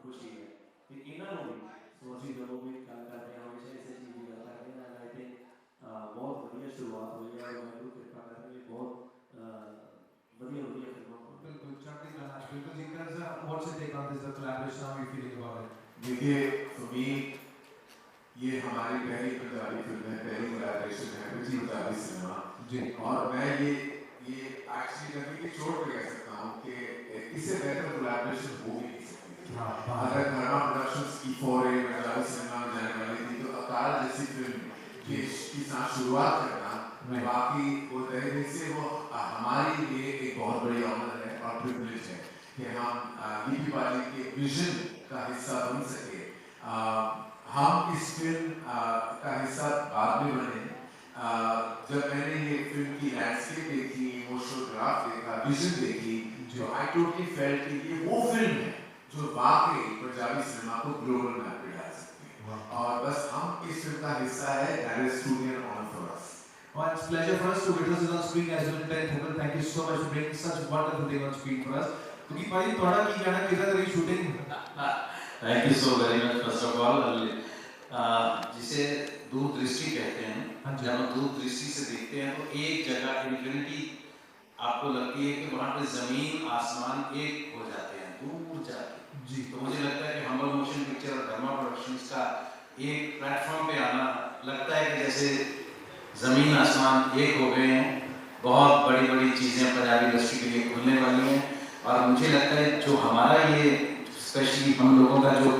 खुशी है कि इन्होंने भी सोची जो भी काम करते हैं हमेशा ऐसे चीज़ें करता है ना आई थिंक बहुत बढ़िया शुरुआत हुई है और वाहिगुरू कृपा करेंगे बहुत बढ़िया बढ़िया फिल्मों को बिल्कुल चढ़ती कला बिल्कुल जी कर्जा what's your take on this the collaboration how you feeling about it देखिए फॉर मी ये हमारी पहली पंजाबी फिल्म है, पहली कोलैबोरेशन है पृथ्वी पंजाबी सिनेमा जी और मैं ये एक्चुअली कभी की चोट पे कह सकता हूँ कि इससे बेहतर कोलैबोरेशन हो भी नहीं सकती। अगर धर्मा प्रोडक्शंस की फोरे पंजाबी सिनेमा में जाने वाली थी तो अकाल जैसी फिल्म की साथ शुरुआत करना बाकी वो तरीके से वो हमारे लिए एक बहुत बड़ी ऑनर है और प्रिविलेज है कि हम दीपी पाजी के विजन का हिस्सा बन सके। हम इस फिल्म का हिस्सा बाद में बने। जब मैंने ये फिल्म की लैंडस्केप देखी, इमोशनल ग्राफ देखा, विजन देखी, तो आई टोटली फेल्ट कि ये वो फिल्म है जो वाकई पंजाबी सिनेमा को ग्लोबल मैप पे डाल सकती है और बस हम इस फिल्म का हिस्सा है। That is truly an honor for us. Well, it's a pleasure for us to witness it on screen as well. Thank you so much for bringing such a wonderful thing on screen for us. क्योंकि भाई थोड़ा की कहना किधर रही shooting? Thank you so very much first of all. जिसे दूरदृष्टि कहते हैं, जब हम दूरदृष्टि से देखते हैं तो एक जगह इन्फिनिटी आपको लगती है कि वहाँ पे जमीन आसमान एक हो जाते हैं दूर जाके जी। तो मुझे लगता है कि हम्बल मोशन पिक्चर और धर्मा प्रोडक्शंस का एक प्लेटफॉर्म पे आना लगता है कि जैसे जमीन आसमान एक हो गए हैं। बहुत बड़ी बड़ी चीज़ें पंजाबी इंडस्ट्री के लिए खुलने वाली हैं और मुझे लगता है जो हमारा ये स्पेशली हम लोगों का जो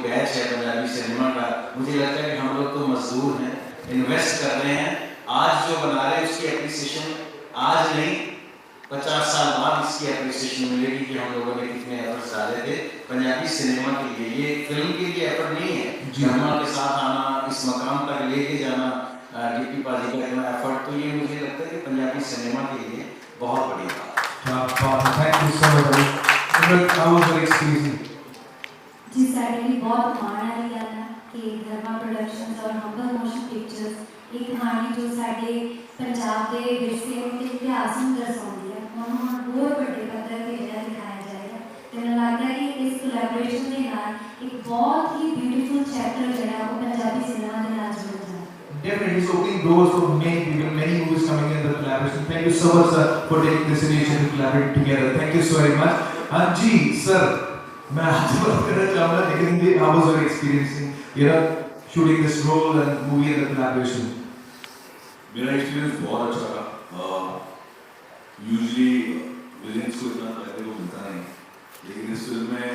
बैच है पंजाबी सिनेमा का, मुझे लगता है कि हम लोग तो मजदूर हैं, इन्वेस्ट कर रहे हैं। आज जो बना रहे हैं उसकी एप्रिसिएशन आज नहीं 50 साल बाद इसकी एप्रिसिएशन मिलेगी कि हम लोगों ने कितने एफर्ट्स डाले थे पंजाबी सिनेमा के लिए। ये फिल्म के लिए एफर्ट नहीं है, धर्मा के साथ आना, इस मकाम तक लेके जाना, डीपी पाजी का इतना एफर्ट, तो ये मुझे लगता है कि पंजाबी सिनेमा के लिए बहुत बड़ी बात है। Thank you so much. How was your experience? जी साढ़े लिए बहुत माना लिया था कि धर्मा प्रोडक्शंस और हम्बल मोशन पिक्चर्स एक कहानी जो साढ़े पंजाब के विरसे के इतिहास में दर्शाती है उन्होंने बहुत बड़े पद्धर पे दिखाया जाएगा। तो मुझे लगता है कि इस कोलैबोरेशन के नाल एक बहुत ही ब्यूटीफुल चैप्टर जो है वो पंजाबी सिनेमा के नाल जुड़ जाए। Definitely, it's opening doors for many people, many movies coming in the collaboration. Thank you so much, sir, for taking this initiative to collaborate together. Thank you so very much. Ji sir, मैं आपसे बात करना चाहूँगा, लेकिन how was your experience shooting this role and movie and the collaboration? मेरा experience बहुत अच्छा रहा। यूजुअली विलेंस को इतना करने को मिलता नहीं, लेकिन इस फिल्म में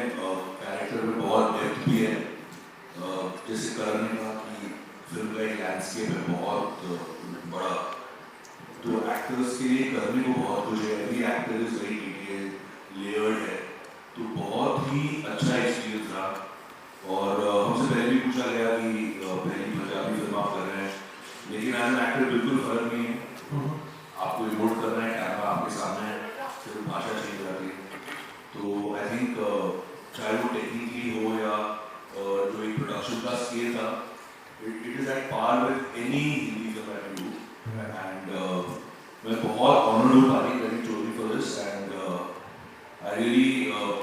कैरेक्टर में बहुत डेप्थ भी है। जैसे करण ने कहा कि फिल्म का एक लैंडस्केप है बहुत बड़ा, तो एक्टर्स के लिए करने को बहुत कुछ है। Every actor is very detailed, layered है, तो बहुत ही अच्छा एक्सपीरियंस रहा। और हमसे पहले भी पूछा गया कि पहली पंजाबी फिल्म आप कर रहे हैं, लेकिन एज एन एक्टर बिल्कुल फर्क नहीं है। आपको इमोट करना है, कैमरा आपके सामने है, सिर्फ भाषा चेंज हो जाती है। तो आई थिंक चाहे वो टेक्निकली हो या जो एक प्रोडक्शन का स्केल था, it is at par with any Hindi film that we do. And मैं बहुत ऑनर्ड हूँ पानी करिंग चौधरी for this, and I really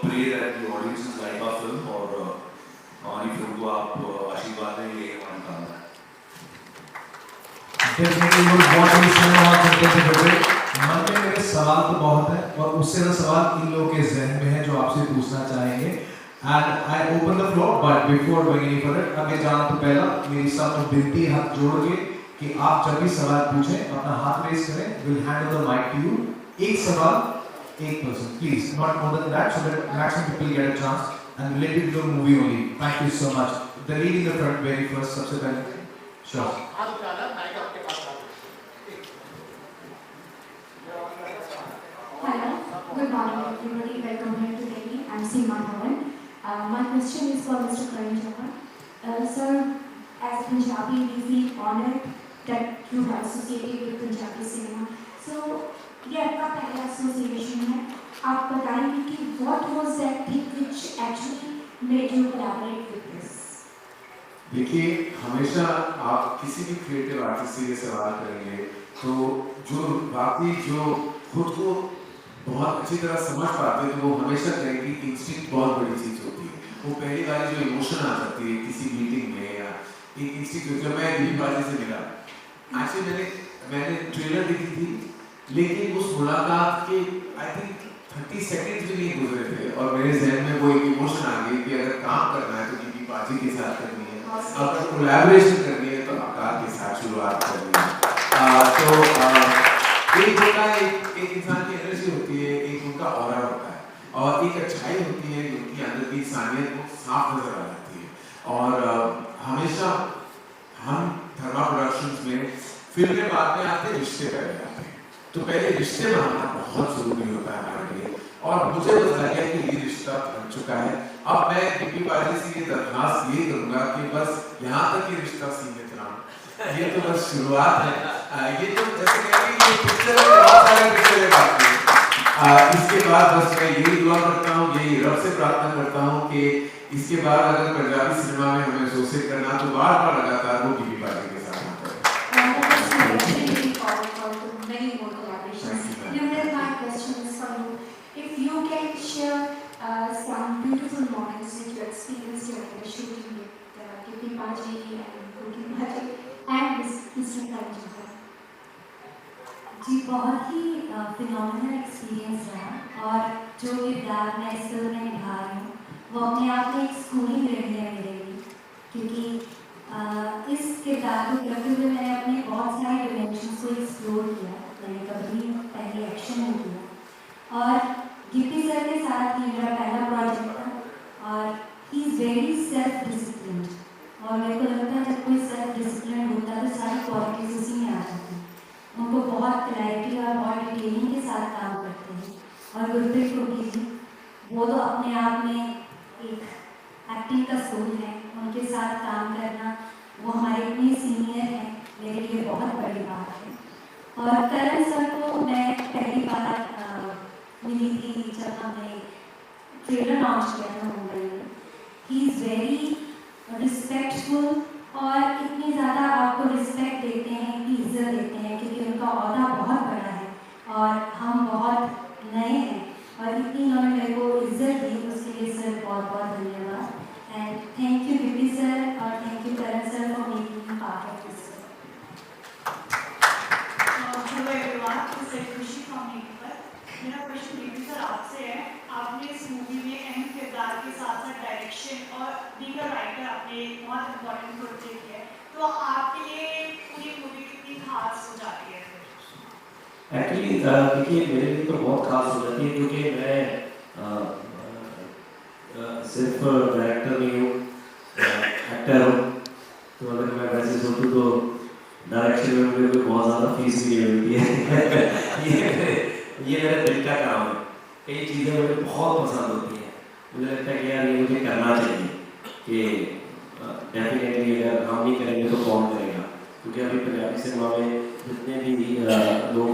pray that the audiences like our film और हमारी फिल्म को आप आशीर्वाद दें, ये हमारी कामना है। Definitely, you watch this cinema और content है बड़े। मन में मेरे सवाल तो बहुत है और उससे ना सवाल इन लोगों के ज़हन में है जो आपसे पूछना चाहेंगे। And I open the floor, but before going any further, आगे जाने तो पहला मेरी सामने विनती हाथ जोड़ के कि आप जब भी सवाल पूछें अपना हाथ रेस करें, we'll hand over the mic to you। एक सवाल एक person, please, not more than that, so that maximum people get a chance and related to the movie only. Thank you so much. The lady in the front, very first, सबसे पहले, sure. Hello, good morning everybody. Welcome here to Delhi. I'm Seema Dhawan. My question is for Mr. Karan Johar. Sir, as a Punjabi, we feel honored that you are associated with Punjabi cinema. So, ये आपका पहला association है। आप बताएंगे कि what was that thing which actually made you collaborate with this? देखिए, हमेशा आप किसी भी क्रिएटिव आर्टिस्ट से ये सवाल करेंगे तो जो वाकई जो खुद को बहुत अच्छी तरह समझ पाते हैं तो वो हमेशा कहेंगे कि इंस्टिंक्ट बहुत बड़ी चीज़ होती है। वो पहली बार जो इमोशन आ जाती है किसी मीटिंग में या एक इंस्टिंक्ट, जब मैं दिलीप बाजी से मिला, एक्चुअली मैंने ट्रेलर देखी थी, लेकिन उस मुलाकात के आई थिंक 30 सेकंड्स भी नहीं गुजरे थे और मेरे जहन में वो एक इमोशन आ गई कि अगर काम करना है तो दिलीप बाजी के साथ करनी है, अगर कोलैबोरेशन करनी है तो आकाश के साथ शुरुआत करनी है। तो एक होता है, एक इंसान की एनर्जी होती है, एक उनका ऑरा होता है और एक अच्छाई होती है, उनकी अंदर की इंसानियत को साफ नजर आ जाती है। और हमेशा हम धर्मा प्रोडक्शंस में फिल्में बाद में आते हैं, रिश्ते पहले आते हैं, तो पहले रिश्ते बनाना बहुत जरूरी होता है हमारे लिए और मुझे बस लगा कि ये रिश्ता बन चुका है। अब मैं दीपी बाजी से ये दरख्वास्त ये करूँगा कि बस यहाँ तक ये रिश्ता सीमित रहा, ये तो बस शुरुआत है। ये तो जैसे कहेंगे कि पिक्चर में बहुत सारे पिक्चर बाकी है। इसके बाद बस मैं यही दुआ करता हूँ, यही रब से प्रार्थना करता हूँ कि इसके बाद अगर पंजाबी सिनेमा में हमें एसोसिएट करना तो बार बार लगातार वो दीपी बाजी के साथ होता है। Some beautiful moments that you experienced during the shooting with Dipti Baji and Gopi Baji and Mr. Karan Johar. जी बहुत ही फिनोमिनल एक्सपीरियंस रहा और जो किरदार मैं इस फिल्म में निभा रही हूँ वो अपने आप में एक स्कूलिंग रही है मेरे लिए, क्योंकि इस किरदार को करते हुए मैंने अपने बहुत सारे डिमेंशंस को एक्सप्लोर किया, मैंने कभी पहले एक्शन नहीं किया और गिप्पी सर के साथ ये मेरा पहला प्रोजेक्ट था और he is very self disciplined और मेरे को लगता है जब कोई सेल्फ डिसिप्लिन होता है तो सारी क्वालिटीज उसी में आ जाती हैं। उनको बहुत क्लैरिटी और बहुत डिटेलिंग के साथ काम करते हैं और गुरप्रीत कोटी जी वो तो अपने आप में एक एक्टिंग का स्कूल है, उनके साथ काम करना वो हमारे इतने सीनियर हैं मेरे लिए बहुत बड़ी बात है। और करण सर को मैं पहली बार मिली थी जब हमने ट्रेलर लॉन्च किया था मुंबई में। ही इज़ वेरी रिस्पेक्टफुल और इतनी ज़्यादा आपको रिस्पेक्ट देते हैं, इतनी इज्जत देते हैं क्योंकि उनका ओहदा बहुत बड़ा है और हम बहुत नए हैं और इतनी उन्होंने मेरे को इज्जत दी, उसके लिए सर बहुत बहुत धन्यवाद। And thank you Gippy sir और thank you Karan sir for making me part of this. Hello everyone, this is Khushi from YouTuber. मेरा क्वेश्चन गिप्पी सर आपसे है, आपने इस मूवी में अहम किरदार के साथ साथ डायरेक्शन और दीगर राइटर आपने बहुत इम्पोर्टेंट रोल प्ले किया है, तो आपके लिए पूरी मूवी कितनी खास हो जाती है? एक्चुअली देखिए मेरे लिए तो बहुत खास हो जाती है क्योंकि मैं सिर्फ डायरेक्टर नहीं हूँ, एक्टर हूँ। तो अगर मैं वैसे सोचूँ तो डायरेक्शन में मुझे बहुत ज़्यादा फीस भी नहीं मिलती है। ये मेरे दिल का काम है। कई चीज़ें मुझे बहुत पसंद होती हैं, मुझे लगता है कि यार ये मुझे करना चाहिए कि डेफिनेटली अगर हम नहीं करेंगे तो कौन करेगा, क्योंकि अभी पंजाबी सिनेमा में जितने भी लोग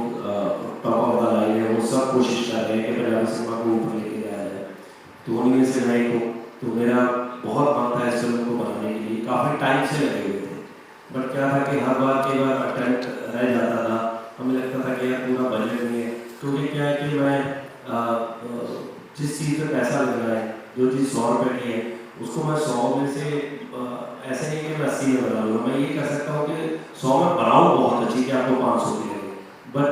टॉप ऑफ द लाइन है वो सब कोशिश कर रहे हैं कि पंजाबी सिनेमा को ऊपर लेके जाया जाए। तो उन्हीं में से मैं एक हूँ। तो मेरा बहुत मन था इस फिल्म को बनाने के लिए, काफ़ी टाइम से लगे हुए थे, बट क्या था कि हर बार कई बार अटेम्प्ट रह जाता था। हमें लगता था कि यार पूरा बजट नहीं है, क्योंकि क्या है कि मैं जिस चीज़ पे पैसा लग रहा है, जो चीज़ 100 रुपये की है, उसको मैं 100 में से ऐसे नहीं कि मैं 80 में बना लूँ। मैं ये कह सकता हूँ कि 100 में बनाऊँ बहुत अच्छी कि आपको 500 की लगे, बट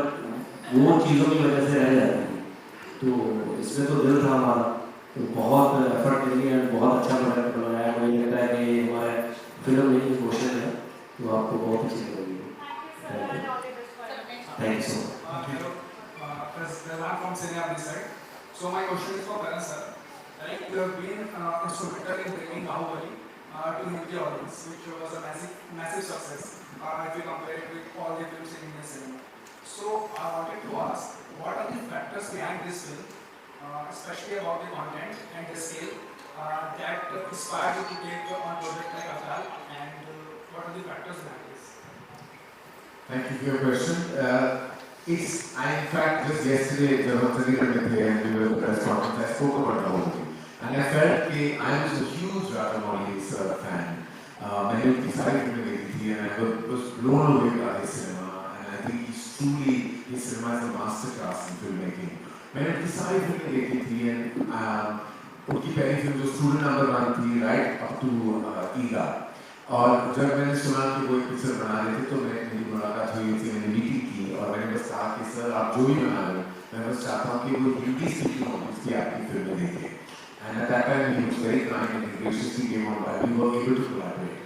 वो चीज़ों की वजह से रह जाती थी। तो इसमें तो दिल था हमारा, तो बहुत एफर्ट लिए और बहुत अच्छा प्रोडक्ट बनाया। मुझे लगता है कि हमारे फिल्म मेकिंग प्रोसेस है तो आपको बहुत अच्छी लगेगी। Thank you so much. From Cineap this side. So my question is for Karan sir. Like you have been instrumental in bringing Bahubali to Hindi audience, which was a massive success if you compare it with all the films in Indian cinema. So I wanted to ask, what are the factors behind this film, especially about the content and the scale, that inspired you to take on project like Akaal, and what are the factors behind this? Thank you for your question. I in fact just yesterday जब हम Chandigarh में थे and we were at the press conference, I spoke about Bahubali and I felt कि I am a huge Rajamouli fan. मैंने उनकी सारी फिल्में देखी थी and I was blown away by his cinema and I think his cinema is a master class in filmmaking. मैंने उनकी सारी फिल्में देखी थी एंड उनकी पहली फिल्म जो स्टूडेंट नंबर 1 थी राइट अप टू ईगा, और जब मैंने सुना कि वो एक पिक्चर बना रहे थे तो मेरी मुलाकात हुई थी, मैंने मीटिंग की और मैंने बस कहा कि सर आप जो भी बना रहे हो मैं बस चाहता हूँ कि वो हिंदी स्पीकिंग हो उसकी आपकी फिल्में देखें। And at that time he was very kind and graciously came on that we were able to collaborate.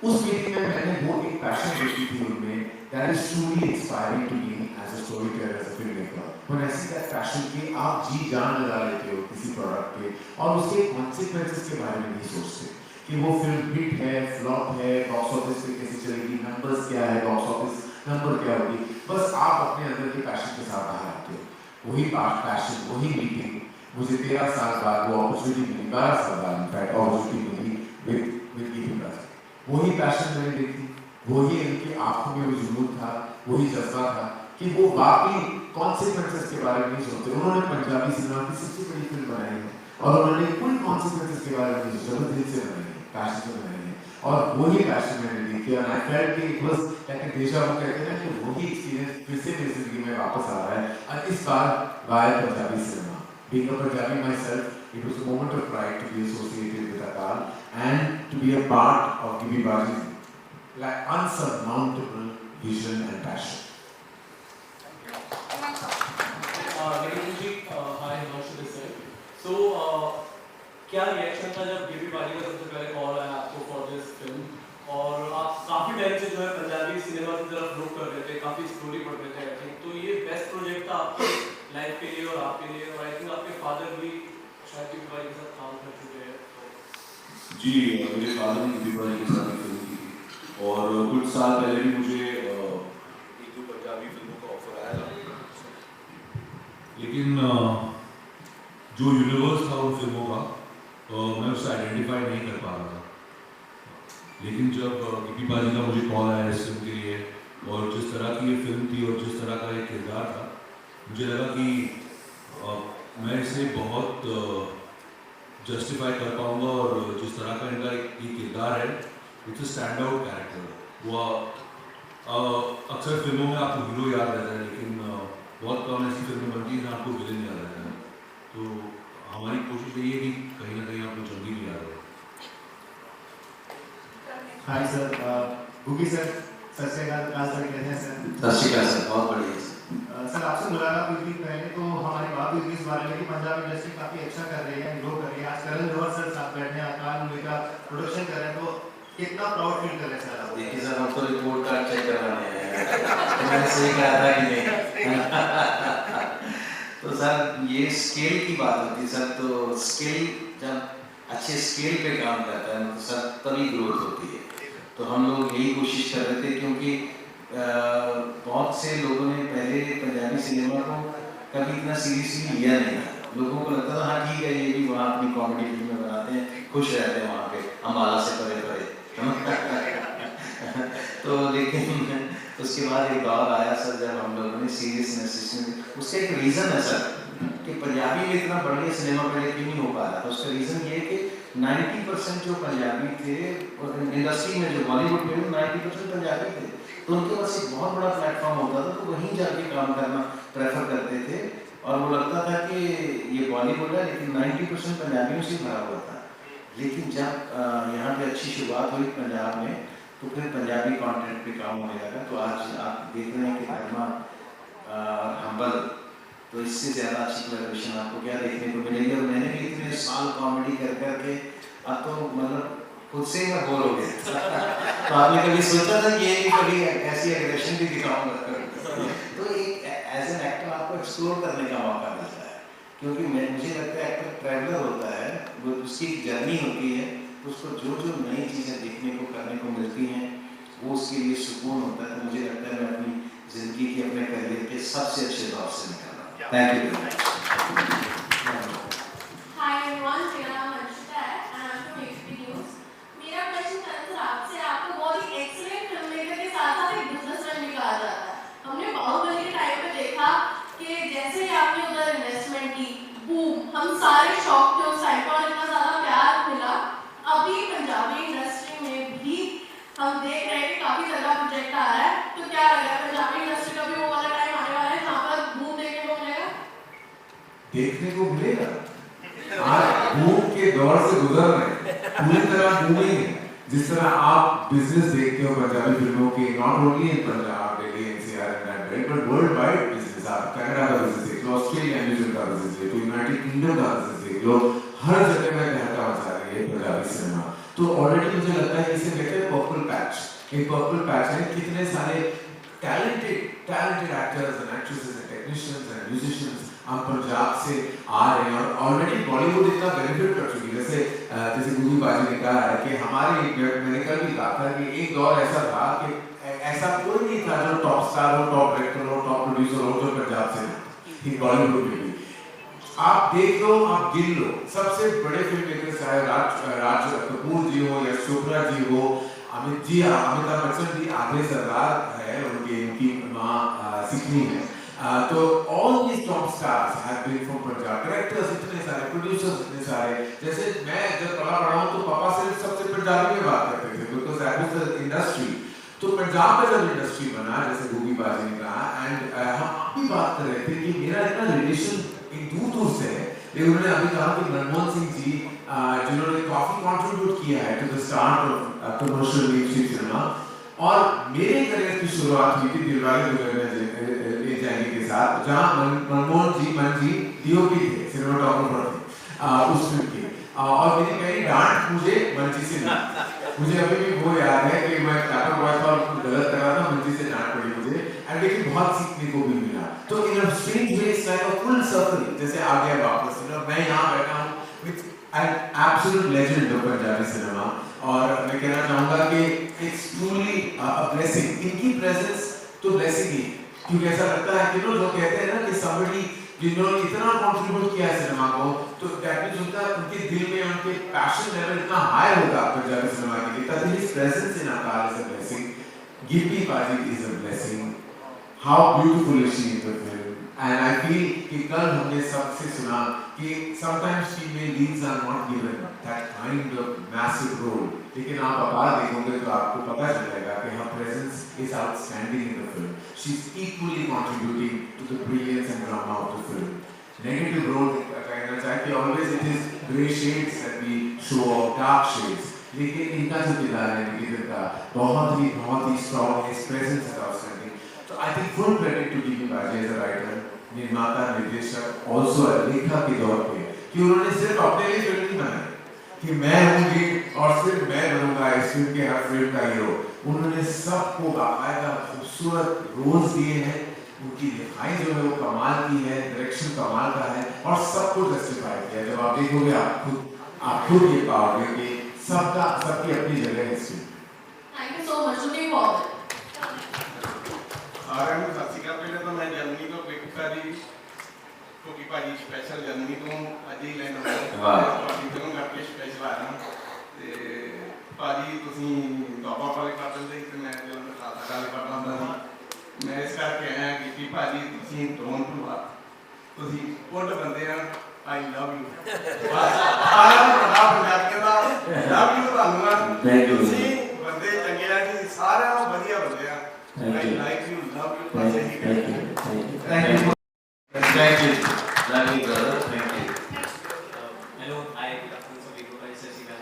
उस मीटिंग में मैंने वो एक पैशन देखी थी उनमें that is truly inspiring to me as a story teller, as a film maker. When I see that passion कि आप जी जान लगा लेते हो किसी प्रोडक्ट पे और उसके कॉन्सिक्वेंसेस के बारे में नहीं सोचते कि वो फिल्म हिट है फ्लॉप है, बॉक्स ऑफिस पे कैसे चलेगी, नंबर्स क्या है, बॉक्स ऑफिस नंबर क्या होगी, बस आप अपने अंदर के पैशन के साथ बाहर आते हो। वही पैशन, वही मीटिंग मुझे 13 साल बाद वो अपॉर्चुनिटी मिली, 12 साल बाद इनफैक्ट अपॉर्चुनिटी मिली विद गीता। वही पैशन मैंने देखी, वही इनकी आंखों में वो जुनून था, वही जज्बा था कि वो वाकई कॉन्सिक्वेंसेस के बारे में नहीं सोचते। उन्होंने पंजाबी सिनेमा की सबसे बड़ी फिल्म बनाई है और उन्होंने कोई कॉन्सिक्वेंसेस के बारे में नहीं सोचा, दिल से बनाई है, पैशन से बनाई है और वही पैशन मैंने देखी और आई फेल्ट कि इट वाज लाइक अ डेजा वू, कहते हैं ना कि वही एक्सपीरियंस फिर से मेरी जिंदगी में वापस आ रहा है और इस बार via Punjabi cinema. Being a Punjabi myself, it was a moment of pride to be associated with Akal and to be a part of Gibi Baji's like unsurmountable vision and passion. Hi Harsh this side. So क्या reaction था जब गिबी बाजी का सबसे पहले call आया आपको for this film, और आप काफ़ी टाइम से जो है पंजाबी सिनेमा की तरफ रुख कर रहे थे, काफ़ी स्टोरी पढ़ रहे थे आई थिंक, तो ये बेस्ट प्रोजेक्ट था आपके लाइफ के लिए और आपके लिए, और आई थिंक आपके फादर भी शायद गिबी बाजी के साथ काम कर चुके हैं। जी मेरे फादर ने गिबी बाजी के साथ फिल्म की थी और कुछ साल पहले भी मुझे एक दो पंजाबी फिल्मों का ऑफर आया था, लेकिन जो यूनिवर्स था उन फिल्मों का मैं उससे आइडेंटिफाई नहीं कर पा रहा था। लेकिन जब गिबी बाजी का मुझे कॉल आया इस फिल्म के लिए और जिस तरह की ये फिल्म थी और जिस तरह का ये किरदार था, मुझे लगा कि मैं इसे बहुत जस्टिफाई कर पाऊंगा और जिस तरह का इनका ये किरदार है it's a stand out character. वो अक्सर फिल्मों में आपको हीरो याद रहता है लेकिन बहुत कम ऐसी फिल्में बनती हैं जहाँ आपको विलेन याद रहता है, तो हमारी कोशिश यही है कि कहीं ना कहीं आपको जल्दी भी याद रहे। हाय सर, गुगी सर, सत श्री अकाल, सर कैसे हैं सर? सत श्री अकाल सर, बहुत बढ़िया सर आपसे मुलाकात हुई थी पहले तो हमारी बात हुई थी इस बारे में कि पंजाब इंडस्ट्री काफ़ी अच्छा कर रही है, ग्रो कर रही है। आज करण जौहर सर साथ बैठे हैं, अकाल मूवी का प्रोडक्शन कर रहे हैं, तो कितना प्राउड फील कर रहे हैं सर आप? देखिए सर, हम तो रिपोर्ट कार्ड चेक करवाने हैं तो मैंने सही कहा था कि नहीं तो सर ये स्केल की बात होती है सर, तो स्केल जब अच्छे स्केल पे काम करता है तो सर तभी ग्रोथ होती है। तो हम लोग यही कोशिश कर रहे थे क्योंकि बहुत से लोगों ने पहले पंजाबी सिनेमा को कभी इतना सीरियसली लिया नहीं था। लोगों को लगता था हाँ ठीक है ये भी वहाँ अपनी कॉमेडी फिल्में बनाते हैं, खुश रहते हैं वहाँ पे अम्बाला से परे परे तो लेकिन उसके बाद एक दौर आया सर जब हम लोगों ने सीरियसनेस, उसका एक रीज़न है सर कि पंजाबी में इतना बढ़िया सिनेमा पहले क्यों नहीं हो पा रहा था। उसका रीज़न ये है कि 90% जो पंजाबी थे इंडस्ट्री में, जो बॉलीवुड में 90% पंजाबी थे, तो उनके पास एक बहुत बड़ा प्लेटफॉर्म होता था तो वहीं जाके काम करना प्रेफर करते थे और वो लगता था कि ये बॉलीवुड है लेकिन 90% पंजाबियों से भरा हुआ था। लेकिन जब यहाँ पे अच्छी शुरुआत हुई पंजाब में तो फिर पंजाबी कंटेंट पे काम होने लगा। तो आज आप देख रहे हैं कि धर्मा और हम्बल, तो इससे ज़्यादा अच्छी कोलैबोरेशन आपको क्या देखने को मिलेगी। और मैंने भी इतने साल कॉमेडी कर करके अब तो मतलब खुद से ही मैं बोर हो गया तो आपने कभी सोचा था कि ये कभी ऐसी एग्रेशन भी दिखाऊंगा तो एक एज एन एक्टर आपको एक्सप्लोर करने का मौका मिलता है, क्योंकि मुझे लगता है एक्टर ट्रैवलर होता है, वो उसकी जर्नी होती है, तो उसको जो जो नई चीज़ें देखने को करने को मिलती हैं वो उसके लिए सुकून होता है। तो मुझे लगता है मैं अपनी ज़िंदगी के अपने करियर के सबसे अच्छे दौर से निकल रहा हूँ। Thank you. Hi everyone, मेरा नाम अंशिता है and I'm from HP News। मेरा क्वेश्चन सर आपसे, आपको बहुत ही एक्सीलेंट फिल्म मेकर के साथ साथ एक बिजनेसमैन भी कहा जाता है। हमने बाहुबली के टाइम पे देखा कि जैसे ही आपने उधर इन्वेस्टमेंट की, बूम, हम सारे शॉक थे उस टाइम पर, इतना ज़्यादा प्यार मिला। अभी पंजाबी इंडस्ट्री में भी हम देख रहे हैं कि काफ़ी ज़्यादा प्रोजेक्ट आ रहा है, तो क्या लग रहा है पंजाबी इंडस्ट्री का भी वो वाला टाइम आने वाला है जहाँ पर बूम देखने को मिलेगा? देखने को मिलेगा। आज बूम के दौर से गुजर रहे हैं, पूरी तरह बूमिंग है। जिस तरह आप बिजनेस देखते हो पंजाबी फिल्मों के, not only in Punjab, Delhi, NCR and that belt, but world wide business, आप कनाडा का बिजनेस देख लो, ऑस्ट्रेलिया न्यूजीलैंड का बिजनेस देख लो, यूनाइटेड किंगडम का बिजनेस देख लो, हर जगह में कहता मचा रही है पंजाबी सिनेमा। तो ऑलरेडी मुझे लगता है इसे कहते हैं पर्पल पैच। एक पर्पल पैच है, कितने सारे talented actors and actresses and technicians and musicians हम पंजाब से आ रहे हैं, और ऑलरेडी बॉलीवुड इतना बेनिफिट कर चुकी है। जैसे गुरु बाजी ने कहा है कि हमारे, मैंने कल भी कहा था कि एक दौर ऐसा था कि ऐसा कोई नहीं था जो टॉप स्टार हो, टॉप डायरेक्टर हो, टॉप प्रोड्यूसर हो जो पंजाब से नहीं, बॉलीवुड में भी। आप देख लो, आप गिन लो, सबसे बड़े फिल्म मेकर चाहे राज कपूर जी हो या चोपड़ा जी हो, अमिताभ बच्चन जी आधे सरदार है, उनकी माँ सिखनी है। तो all these top stars have been from Punjab, directors इतने सारे, producers इतने सारे। जैसे मैं जब पढ़ा हूँ तो पापा सिर्फ सबसे पंजाबी में बात करते थे, because that was the industry। तो पंजाब का जब इंडस्ट्री बना, जैसे गोगी बाजी ने कहा, एंड हम भी बात कर रहे थे कि मेरा इतना रिलेशन एक दूर से है, लेकिन उन्होंने अभी कहा कि मनमोहन सिंह जी जिन्होंने काफी कंट्रीब्यूट किया है to the start of commercial mainstream cinema, और मेरे करियर की शुरुआत हुई थी दिलवाले दुल्हनिया ले जाएंगे के साथ, जहां मनमोहन जी डीओपी थे, सिनेमाटोग्राफर थे उस फिल्म के, और मेरी पहली डांट मुझे मंची से मिली। मुझे अभी भी वो याद है कि मैं कैटर बॉय था और कुछ गलत कर रहा था, मंची से डांट पड़ी मुझे, एंड लेकिन बहुत सीखने को भी मिला। तो in a strange way it's like a full circle, जैसे आ गया वापस। मैं यहाँ बैठा हूँ with an absolute legend of Punjabi cinema, और मैं कहना चाहूँगा कि इट्स ट्रूली अ ब्लेसिंग। इनकी प्रेजेंस तो ब्लेसिंग ही, क्योंकि ऐसा लगता है कि जो कहते हैं ना कि somebody जिन्होंने इतना कंट्रीब्यूट किया है सिनेमा को, तो दैट मींस उनके दिल में उनके पैशन लेवल इतना हाई होगा पंजाबी सिनेमा के लिए, that his presence in our is a blessing. Gippy Baji is a blessing. How beautiful is she in the film? And I feel कि कल हमने सबसे सुना कि sometimes female leads are not given that kind of massive role, लेकिन आप अपार देखोगे तो आपको पता चलेगा कि her presence is outstanding in the film. She's equally contributing to the brilliance and drama of the film. Negative role कहना चाहे कि always it is grey shades that we show off, dark shades, लेकिन इनका जो किरदार है निकिता का बहुत ही strong है, his presence is outstanding. So I think full credit to Gippy Baji as a writer, निर्माता, निर्देशक, also लेखक के दौर पे, कि उन्होंने सिर्फ अपने लिए फिल्म नहीं बनाई कि मैं हूँगी और सिर्फ मैं बनूंगा इस फिल्म के हर फिल्म का हीरो। उन्होंने सबको बाकायदा खूबसूरत रोल्स दिए हैं, उनकी लिखाई जो है वो कमाल की है, डायरेक्शन कमाल का है, और सबको जस्टिफाई किया। जब आप देखोगे आप खुद ये पाओगे कि सबकी अपनी जगह है इसमें। Thank you so much. Looking forward. सारे में साथी का पहले तो मैं जर्मनी को बेकुका जी क्योंकि भाजी स्पेशल जर्मनी तो आज ही लेना है भाजी तो मैं अपने स्पेशल आ रहा हूँ ते भाजी तुसी बाबा वाले पाटल से इतने मैं जो खाता वाले पाटल था मैं इस करके आया कि भाजी तुसी डोंट डू बात तुसी कोड बंदे हैं आई लव यू सारा बड़ा पंजाब के दा लव यू धन्यवाद तुसी बंदे चंगे हैं कि सारे बढ़िया बंदे हैं I like you, love you, thank you, love you brother, thank you. Hello hi सभी को भाई सत श्री अकाल।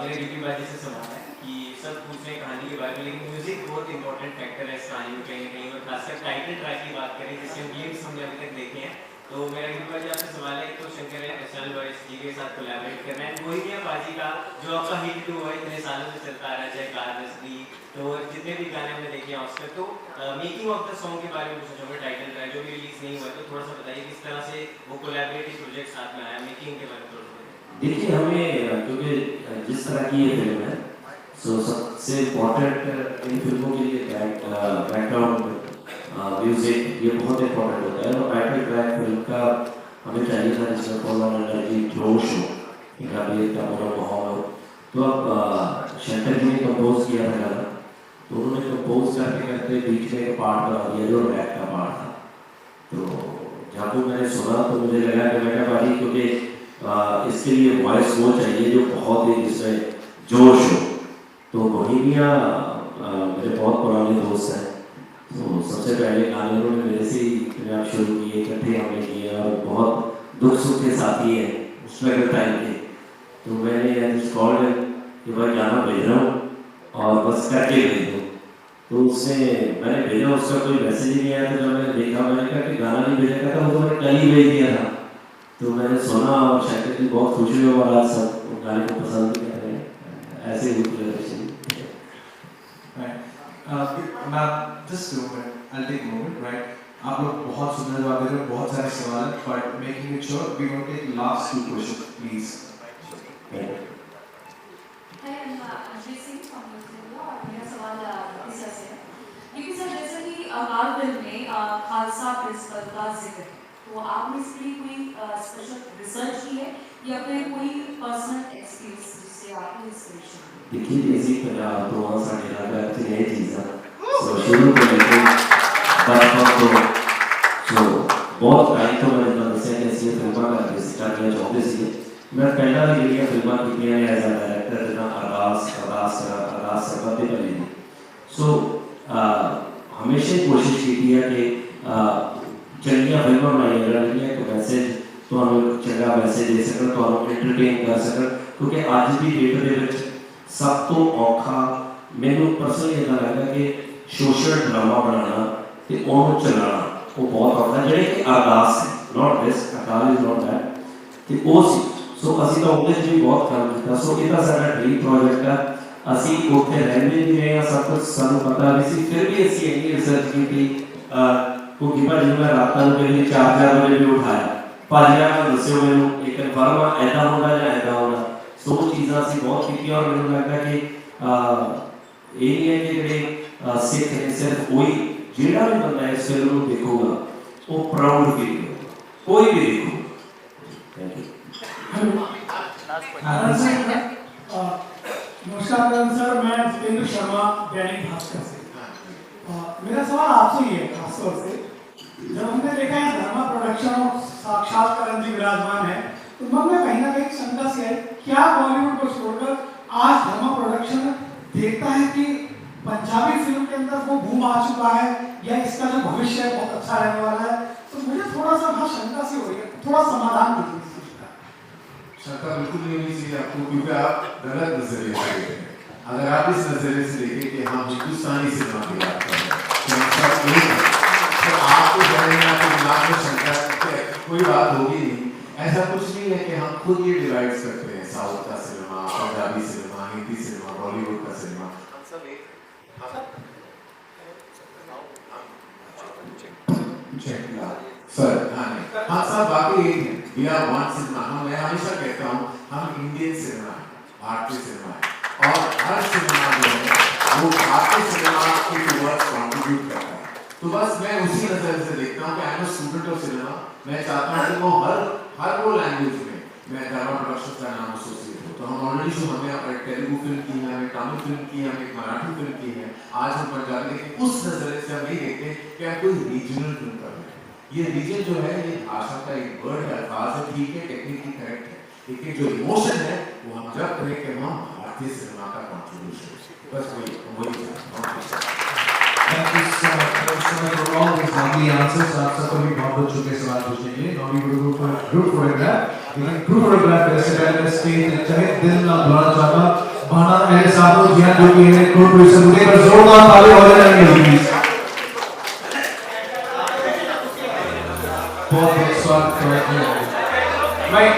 मेरे गिप्पी बाजी से सवाल है कि सब पूछने कहानी के बारे में, लेकिन म्यूजिक बहुत इंपॉर्टेंट फैक्टर है इस कहानी में कहीं ना कहीं, और खासकर टाइटल ट्रैक की बात करें जिससे हम ग्लिम्स हमने अभी तक देखे हैं। तो मेरा गिप्पी बाजी आपसे सवाल है, तो शंकर एहसान बॉयज जी के साथ कोलैबोरेट कर रहे हैं, वही है बाजी का जो आपका हिट हुआ है इतने सालों से चलता आ रहा है, चाहे कार रसदी, तो जितने भी गाने हमने देखे हैं उसमें, तो मेकिंग ऑफ द सॉन्ग के बारे में पूछना चाहूँगा। टाइटल ट्रैक जो भी रिलीज नहीं हुआ है, तो थोड़ा सा बताइए किस तरह से वो कोलैबोरेटिव प्रोजेक्ट साथ में आया, मेकिंग के बारे में थोड़ा सा। देखिए हमें क्योंकि जिस तरह की ये फिल्म है, सो सबसे इम्पोर्टेंट इन फिल्मों के लिए बैकग्राउंड म्यूजिक ये बहुत इम्पोर्टेंट होता है, और टाइटल ट्रैक फिल्म का हमें चाहिए था जिसमें फुल ऑन एनर्जी, जोश हो, काबिलियत का पूरा माहौल हो। तो अब शंकर जी ने कंपोज किया था गाना, तो उन्होंने कंपोज करते करते बीच में एक पार्ट बना दिया जो रैप का पार्ट था। तो जब वो मैंने सुना तो मुझे लगा कि मैं क्या बाजी, क्योंकि इसके लिए वॉइस वो चाहिए जो बहुत ही जिसमें जोश हो। तो बोहेमिया मेरे बहुत पुराने दोस्त हैं, तो सबसे पहले गाने उन्होंने मेरे से ही शुरू किए, इकट्ठे हमने किए, और बहुत दुख सुख के साथी हैं स्ट्रगल टाइम के। तो मैंने कॉल्ड कि भाई गाना भेज रहा हूँ और बस करके भेज दो। तो उसने मैंने भेजा, उसका कोई मैसेज ही नहीं आया। तो जब मैंने देखा, मैंने कहा कि गाना नहीं भेजा, कहता वो तो मैंने कल ही भेज दिया था। तो मैंने सुना और शायद जी बहुत खुश हुए और आज सब गाने को पसंद कर रहे हैं। ऐसे ही relation. Just a moment, I'll take a moment, right? आप लोग बहुत सुंदर जवाब दे रहे हो, बहुत सारे सवाल, but making it sure we will take last 2 questions, please. Hi, I'm Ajay Singh from Australia और मेरा सवाल इस तरह से है। क्योंकि सर जैसे कि अकाल फिल्म में खालसा प्रिंसिपल का जिक्र, तो आपने इसके लिए कोई स्पेशल रिसर्च की है या फिर कोई पर्सनल एक्सपीरियंस जिससे आपको इंस्पिरेशन? देखिए इसी तरह तो वहाँ साढ़े लगा कि नई चीज़ें तो शुरू कर लेते बचपन तो बहुत टाइम तो मैंने दस्या कि ऐसी फिल्मा का स्टार्ट किया चाहते थे। मैं पहला भी ਜਿਹੜੀਆਂ ਫਿਲਮਾਂ ਕੀਤੀਆਂ ਨੇ ਐਜ਼ ਅ ਡਾਇਰੈਕਟਰ ਜਿੱਦਾਂ ਅਰਦਾਸ ਕਰਦੇ ਪਏ ਨੇ। ਸੋ ਹਮੇਸ਼ਾ ਹੀ ਕੋਸ਼ਿਸ਼ ਕੀਤੀ ਹੈ ਕਿ ਚੰਗੀਆਂ ਫਿਲਮਾਂ ਬਣਾਈਆਂ ਜਾਣ ਜਿਹੜੀਆਂ ਇੱਕ ਮੈਸੇਜ ਤੁਹਾਨੂੰ ਇੱਕ ਚੰਗਾ ਮੈਸੇਜ ਦੇ ਸਕਣ, ਤੁਹਾਨੂੰ ਐਂਟਰਟੇਨ ਕਰ ਸਕਣ। ਕਿਉਂਕਿ ਅੱਜ ਦੀ ਡੇਟ ਦੇ ਵਿੱਚ ਸਭ ਤੋਂ ਔਖਾ ਮੈਨੂੰ ਪਰਸਨਲੀ ਇੱਦਾਂ ਲੱਗਦਾ ਕਿ ਸੋਸ਼ਲ ਡਰਾਮਾ ਬਣਾਉਣਾ ਤੇ ਉਹਨੂੰ ਚਲਾਉਣਾ ਉਹ ਬਹੁਤ ਔਖਾ। ਜਿਹੜੇ ਕਿ ਅਰਦਾਸ note this Akal is not that ਤੇ ਉਹ ਸੀ। ਸੋ ਅਸੀਂ ਤਾਂ ਉਹਦੇ 'ਚ ਵੀ ਬਹੁਤ ਕੰਮ ਕੀਤਾ। ਸੋ ਇਹ ਤਾਂ ਸਾਡਾ ਡ੍ਰੀਮ ਪ੍ਰੋਜੈਕਟ ਆ। ਅਸੀਂ ਉੱਥੇ ਰਹਿੰਦੇ ਵੀ ਰਹੇ ਹਾਂ, ਸਭ ਕੁਝ ਸਾਨੂੰ ਪਤਾ ਵੀ ਸੀ, ਫਿਰ ਵੀ ਅਸੀਂ ਇੰਨੀ ਰਿਸਰਚ ਕੀਤੀ। ਕਿਉਂਕਿ ਭਾਜੀ ਨੂੰ ਮੈਂ ਰਾਤਾਂ ਨੂੰ ਕਦੇ 4-4 ਵਜੇ ਵੀ ਉਠਾਇਆ, ਭਾਜੀ ਆ ਦੱਸਿਓ ਮੈਨੂੰ ਇਹ ਕਨਫਰਮ ਆ ਇੱਦਾਂ ਹੁੰਦਾ ਜਾਂ ਇੱਦਾਂ ਹੁੰਦਾ। ਸੋ ਉਹ ਚੀਜ਼ਾਂ ਅਸੀਂ ਬਹੁਤ ਕੀਤੀਆਂ ਔਰ ਮੈਨੂੰ ਲੱਗਦਾ ਕਿ ਇਹ ਨਹੀਂ ਹੈ ਕਿ ਜਿਹੜੇ ਸਿੱਖ ਨੇ ਸਿਰਫ ਉਹੀ, ਜਿਹੜਾ ਵੀ ਬੰਦਾ ਇਸ ਫਿਲਮ ਨੂੰ ਦੇਖੂਗਾ ਉਹ ਪ੍ਰਾਊਡ ਫੀਲ ਕਰੇਗਾ, ਕੋਈ ਵੀ ਦੇਖੋ। Thank you. नमस्कार सर, मैं जितेंद्र शर्मा, दैनिक भास्कर से। मेरा सवाल आपसे ही है खासतौर से, जब हमने देखा है धर्मा प्रोडक्शन और साक्षात करण जी विराजमान है, तो मन में कहीं ना कहीं शंका से है क्या बॉलीवुड को छोड़कर आज धर्मा प्रोडक्शन देखता है कि पंजाबी फिल्म के अंदर वो बूम आ चुका है या इसका जो भविष्य है बहुत अच्छा रहने वाला है? तो मुझे थोड़ा सा वहाँ शंका सी हो रही है, थोड़ा समाधान दीजिए। शंका बिल्कुल नहीं होनी चाहिए आपको, क्योंकि आप गलत नजरिए से देख रहे हैं। अगर आप इस नजरिए से देखें कि हम हिंदुस्तानी सिनेमा की बात कर रहे हैं तो हम सब एक हैं, तो आपको जानेगा कि दिमाग में शंका कोई बात होगी नहीं। ऐसा कुछ नहीं है कि हम खुद ये डिवाइड करते हैं, साउथ का cinema, Punjabi cinema, Hindi cinema, Bollywood का सिनेमा, हम सब एक सर। हाँ सब बाकी एक है, वी आर वन सिनेमा। मैं हमेशा कहता हूँ हम इंडियन सिनेमा है, भारतीय सिनेमा है, और हर सिनेमा जो है वो भारतीय सिनेमा के टुवर्ड्स कंट्रीब्यूट करता है। तो बस मैं उसी नजर से देखता हूँ कि I am a student of cinema. मैं चाहता हूँ कि वो हर वो लैंग्वेज में मैं धर्मा प्रोडक्शन का नाम एसोसिएट हो। तो हम ऑलरेडी जो हमें तेलुगु फिल्म की है, हमें तमिल फिल्म की है, हमें मराठी फिल्म की है, आज हम पंजाबी, लेकिन उस नजरिए से हम नहीं देखते कि हम कोई रीजनल फिल्म कर रहे हैं। ये रीजन जो है ये भाषा का एक वर्ड है, अल्फाज है, ठीक है, टेक्निकली करेक्ट है, लेकिन जो इमोशन है वो हम जब करें कि हम भारतीय सिनेमा का कंट्रीब्यूशन, बस वही Thank you so much for all these lovely answers. आप सबको भी बहुत बहुत शुक्रिया सवाल पूछने के लिए। Now we will go for a group photograph. लेकिन group photograph ऐसे पहले स्टेज चाहे दिल ना बुलाना चाहता भाना मेरे साथ हो जिया जो कि है ग्रुप प्रोड्यूसर मुझे पर जोरदार ताली हो जाएंगे प्लीज। बहुत बहुत स्वागत है। मैं